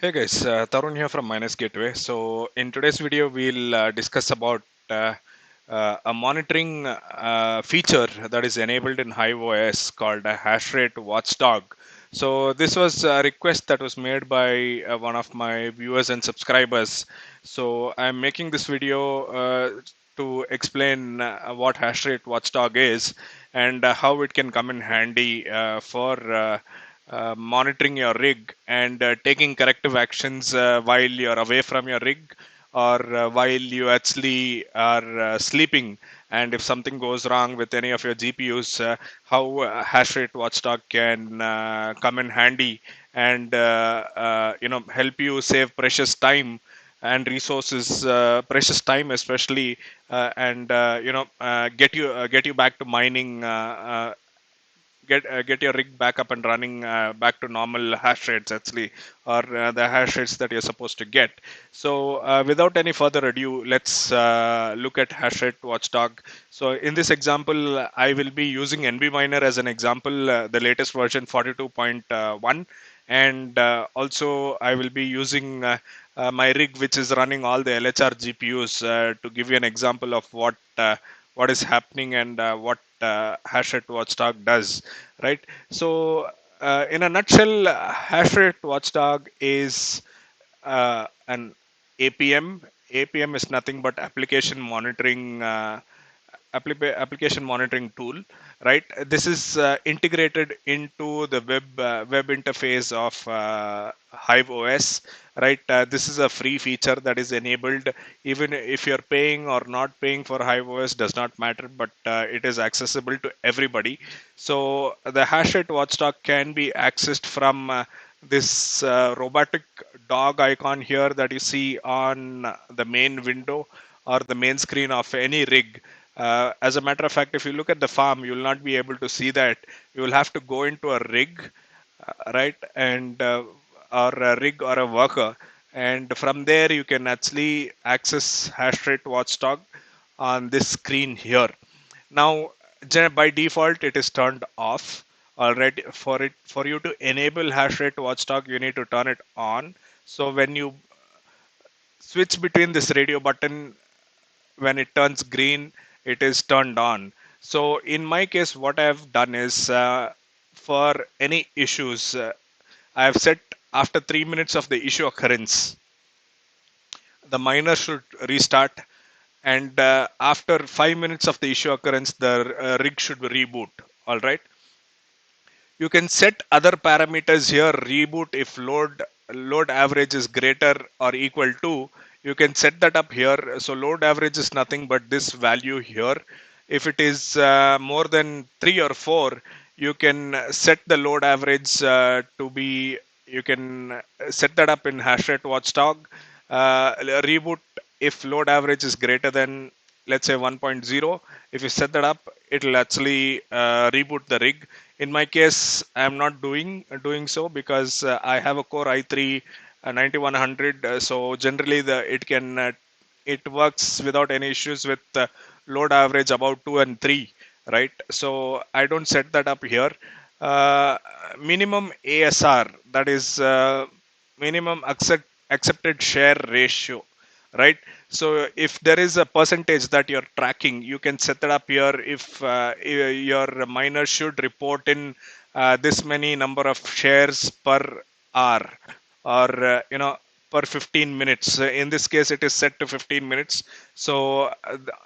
Hey guys, Tarun here from Minus Gateway. So in today's video, we'll discuss about a monitoring feature that is enabled in Hive OS called a hash rate watchdog. So this was a request that was made by one of my viewers and subscribers. So I'm making this video to explain what hash rate watchdog is and how it can come in handy for monitoring your rig and taking corrective actions while you're away from your rig or while you actually are sleeping. And if something goes wrong with any of your GPUs, how hash rate watchdog can come in handy and help you save precious time and resources, precious time especially, and get you back to mining get your rig back up and running back to normal hash rates actually, or the hash rates that you're supposed to get. So without any further ado, let's look at hash rate watchdog. So in this example, I will be using NB miner as an example, the latest version 42.1, and also I will be using my rig which is running all the LHR GPUs to give you an example of what is happening and what hash rate watchdog does, right? So in a nutshell, hash rate watchdog is an APM. APM is nothing but application monitoring tool, right? This is integrated into the web interface of Hive OS, right? This is a free feature that is enabled. Even if you're paying or not paying for Hive OS does not matter, but it is accessible to everybody. So the hash rate watchdog can be accessed from this robotic dog icon here that you see on the main window or the main screen of any rig. As a matter of fact, if you look at the farm, you will not be able to see that. You will have to go into a rig, right, and or a rig or a worker, and from there you can actually access hash rate watchdog on this screen here. Now, by default, it is turned off. Already, for you to enable hash rate watchdog, you need to turn it on. So when you switch between this radio button, when it turns green, it is turned on. So in my case, what I have done is, for any issues, I have set after 3 minutes of the issue occurrence, the miner should restart, and after 5 minutes of the issue occurrence, the rig should reboot. All right. You can set other parameters here. Reboot if load average is greater or equal to. You can set that up here. So load average is nothing but this value here. If it is more than 3 or 4, you can set the load average to be. You can set that up in hash rate watchdog. Reboot if load average is greater than, let's say, 1.0. If you set that up, it will actually reboot the rig. In my case, I am not doing so because I have a Core i3 9100. So generally, it works without any issues with load average about 2 and 3, right? So I don't set that up here. Uh, Minimum ASR, that is minimum accepted share ratio, right? So if there is a percentage that you're tracking, you can set it up here. If your miner should report in this many number of shares per hour, or per 15 minutes. In this case, it is set to 15 minutes. So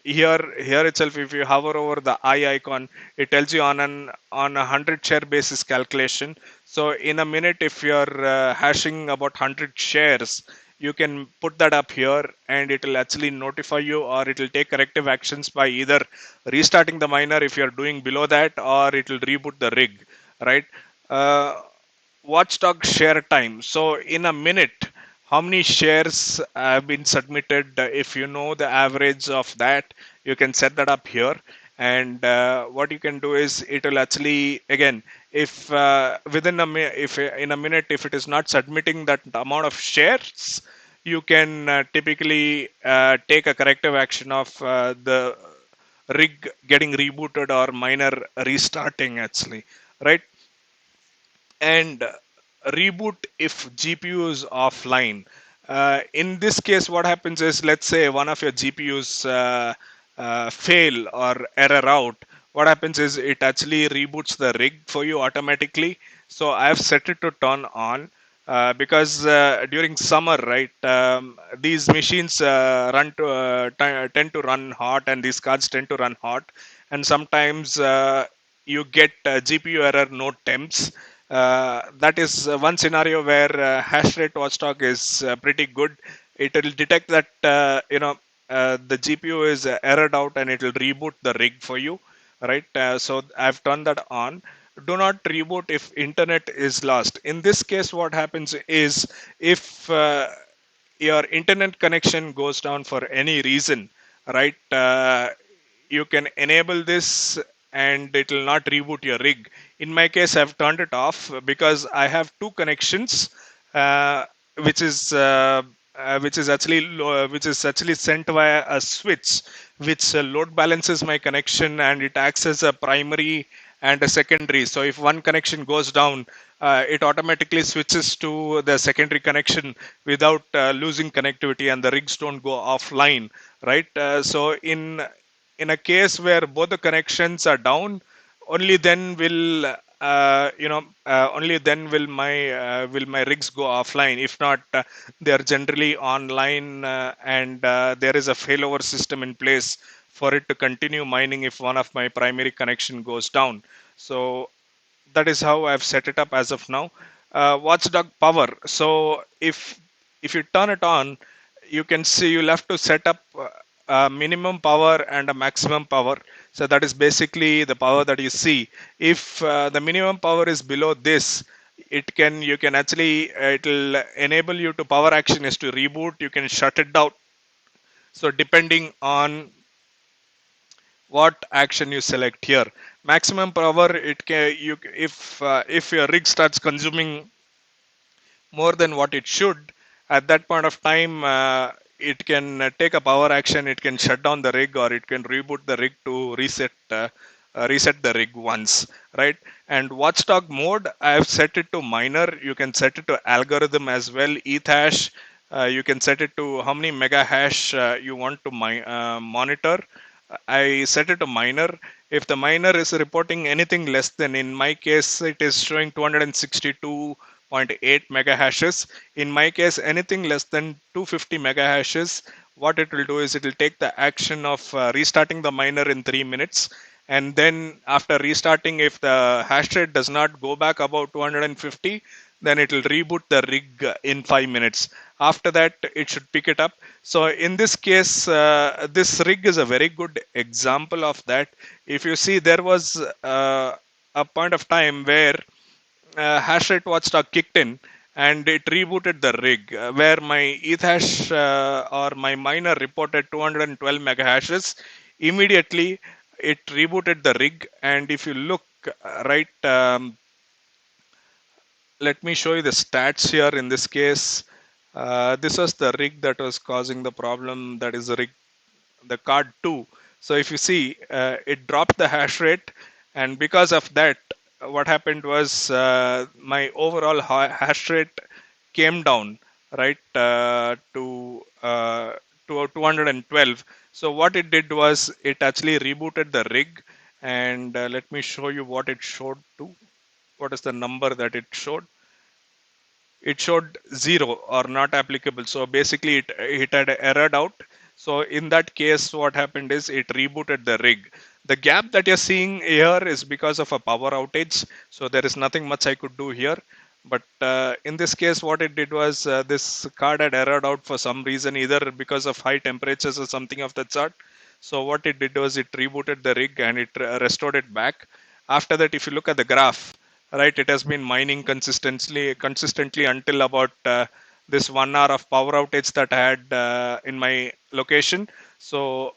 here itself, if you hover over the eye icon, it tells you on a 100 share basis calculation. So in a minute, if you're hashing about 100 shares, you can put that up here and it will actually notify you, or it will take corrective actions by either restarting the miner if you're doing below that, or it will reboot the rig, right? uh, Watchdog share time. So in a minute, how many shares have been submitted? If you know the average of that, you can set that up here. And what you can do is, it will actually, again, if if in a minute, if it is not submitting that amount of shares, you can typically take a corrective action of the rig getting rebooted or miner restarting actually, right? And reboot if GPU is offline. In this case, what happens is, let's say one of your GPUs fail or error out. What happens is it actually reboots the rig for you automatically. So I've set it to turn on because during summer, right, these machines tend to run hot, and these cards tend to run hot, and sometimes you get GPU error no temps. That is one scenario where hash rate watchdog is pretty good. It will detect that the GPU is errored out, and it will reboot the rig for you, right? So I've turned that on. Do not reboot if internet is lost. In this case, what happens is, if your internet connection goes down for any reason, right? You can enable this, and it will not reboot your rig. In my case, I've turned it off because I have two connections, uh, which is which is actually sent via a switch, which load balances my connection, and it acts as a primary and a secondary. So if one connection goes down, it automatically switches to the secondary connection without losing connectivity, and the rigs don't go offline, right? So in a case where both the connections are down, only then will my rigs go offline. If not, they are generally online, and there is a failover system in place for it to continue mining if one of my primary connection goes down. So that is how I've set it up as of now. Watchdog power. So if you turn it on, you can see you'll have to set up a minimum power and a maximum power. So that is basically the power that you see. If the minimum power is below this, you can actually it'll enable you to power action is to reboot. You can shut it down. So depending on what action you select here, maximum power, it can you if your rig starts consuming more than what it should, at that point of time, it can take a power action. It can shut down the rig, or it can reboot the rig to reset the rig once, right? And watchdog mode, I have set it to miner. You can set it to algorithm as well, eth hash. You can set it to how many mega hash you want to monitor. I set it to miner. If the miner is reporting anything less than, in my case, it is showing 262.8 mega hashes. In my case, anything less than 250 mega hashes, what it will do is it will take the action of restarting the miner in 3 minutes. And then after restarting, if the hash rate does not go back above 250, then it will reboot the rig in 5 minutes. After that, it should pick it up. So in this case, this rig is a very good example of that. If you see, there was a point of time where hash rate watchdog kicked in, and it rebooted the rig, where my ethash or my miner reported 212 mega hashes. Immediately it rebooted the rig, and if you look right, let me show you the stats here. In this case, this was the rig that was causing the problem. That is the card 2. So if you see, it dropped the hash rate, and because of that, what happened was my overall hash rate came down, right, to 212. So what it did was it actually rebooted the rig, and let me show you what it showed to. What is the number that it showed? It showed 0 or not applicable. So basically it had errored out. So in that case, what happened is it rebooted the rig. The gap that you're seeing here is because of a power outage. So there is nothing much I could do here. But in this case, what it did was this card had errored out for some reason, either because of high temperatures or something of that sort. So what it did was it rebooted the rig, and it restored it back. After that, if you look at the graph, right, it has been mining consistently until about this 1 hour of power outage that I had in my location. So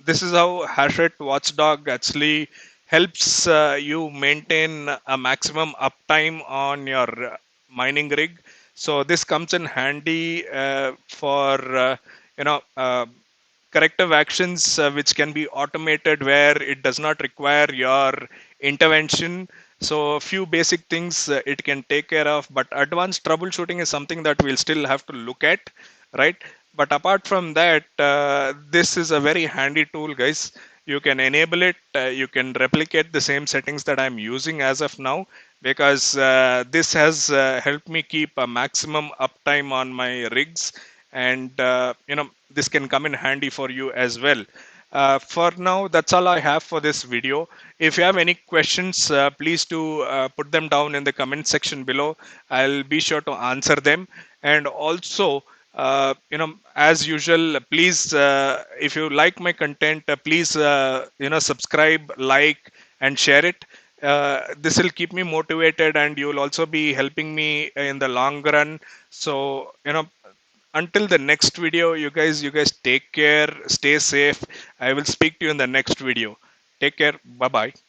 this is how hashrate watchdog actually helps you maintain a maximum uptime on your mining rig. So this comes in handy for you know uh, corrective actions which can be automated, where it does not require your intervention. So a few basic things it can take care of, but advanced troubleshooting is something that we'll still have to look at, right? But apart from that, this is a very handy tool, guys. You can enable it, you can replicate the same settings that I'm using as of now, because this has helped me keep a maximum uptime on my rigs, and this can come in handy for you as well. For now, that's all I have for this video. If you have any questions, please do put them down in the comment section below. I'll be sure to answer them. And also, as usual, please, if you like my content, please, subscribe, like, and share it. This will keep me motivated, and you will also be helping me in the long run. So, until the next video, you guys take care, stay safe. I will speak to you in the next video. Take care. Bye bye.